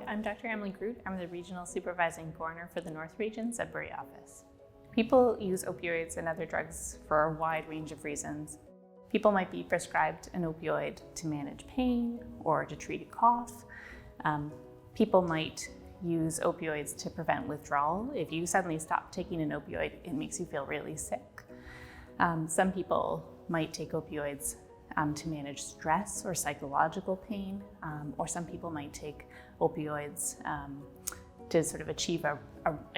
Hi, I'm Dr. Emily Groot. I'm the Regional Supervising Coroner for the North Region Sudbury office. People use opioids and other drugs for a wide range of reasons. People might be prescribed an opioid to manage pain or to treat a cough. People might use opioids to prevent withdrawal. If you suddenly stop taking an opioid, it makes you feel really sick. Some people might take opioids to manage stress or psychological pain, or some people might take opioids to sort of achieve a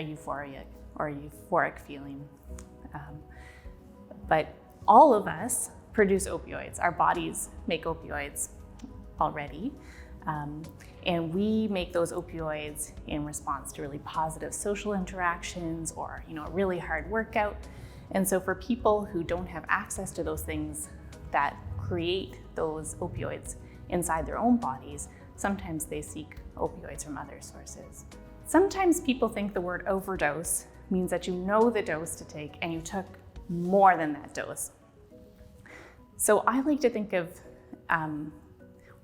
euphoria or a euphoric feeling. But all of us produce opioids. Our bodies make opioids already, and we make those opioids in response to really positive social interactions or a really hard workout. And so for people who don't have access to those things that create those opioids inside their own bodies, sometimes they seek opioids from other sources. Sometimes people think the word overdose means that you know the dose to take and you took more than that dose. So I like to think of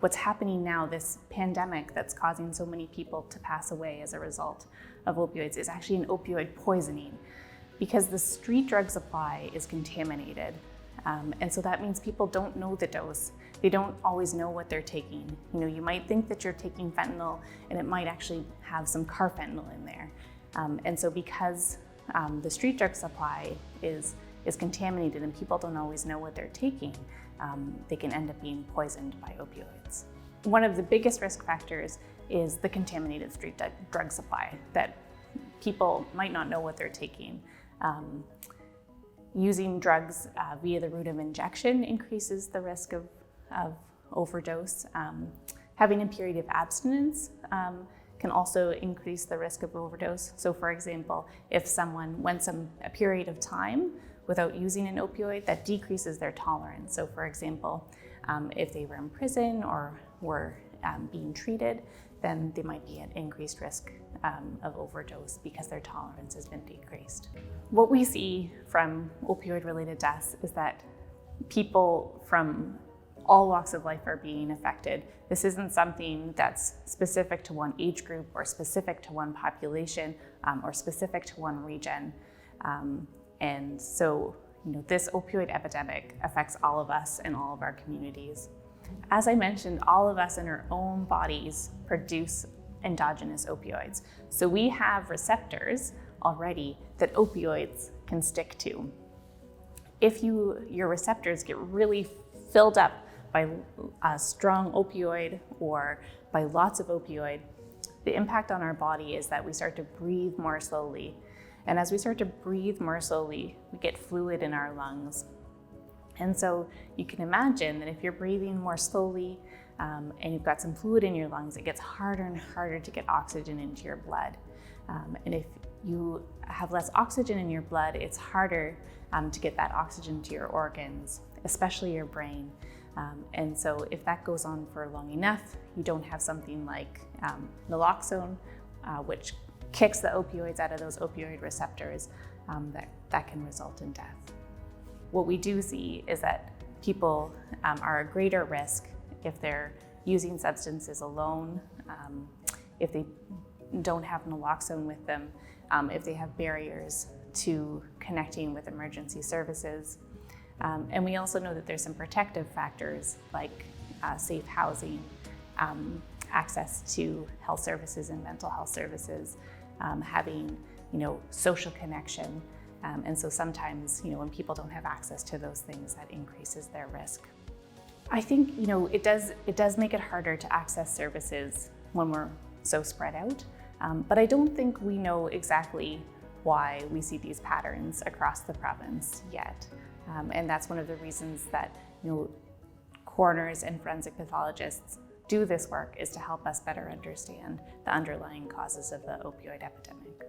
what's happening now, this pandemic that's causing so many people to pass away as a result of opioids, is actually an opioid poisoning, because the street drug supply is contaminated. And so that means people don't know the dose. They don't always know what they're taking. You might think that you're taking fentanyl and it might actually have some carfentanil in there. And so because the street drug supply is contaminated and people don't always know what they're taking, they can end up being poisoned by opioids. One of the biggest risk factors is the contaminated street drug supply, that people might not know what they're taking. Using drugs via the route of injection increases the risk of overdose. Having a period of abstinence can also increase the risk of overdose. So for example, if someone went a period of time without using an opioid, that decreases their tolerance. So for example, if they were in prison or were being treated, then they might be at increased risk of overdose because their tolerance has been decreased. What we see from opioid-related deaths is that people from all walks of life are being affected. This isn't something that's specific to one age group or specific to one population or specific to one region. And so, this opioid epidemic affects all of us and all of our communities. As I mentioned, all of us in our own bodies produce endogenous opioids. So we have receptors already that opioids can stick to. If your receptors get really filled up by a strong opioid or by lots of opioid, the impact on our body is that we start to breathe more slowly. And as we start to breathe more slowly, we get fluid in our lungs. And so you can imagine that if you're breathing more slowly and you've got some fluid in your lungs, it gets harder and harder to get oxygen into your blood. And if you have less oxygen in your blood, it's harder to get that oxygen to your organs, especially your brain. And so if that goes on for long enough, you don't have something like naloxone, which kicks the opioids out of those opioid receptors, that can result in death. What we do see is that people are at greater risk if they're using substances alone, if they don't have naloxone with them, if they have barriers to connecting with emergency services. And we also know that there's some protective factors like safe housing, access to health services and mental health services, having social connection. And so sometimes, when people don't have access to those things, that increases their risk. I think, it does make it harder to access services when we're so spread out. But I don't think we know exactly why we see these patterns across the province yet. And that's one of the reasons that, coroners and forensic pathologists do this work, is to help us better understand the underlying causes of the opioid epidemic.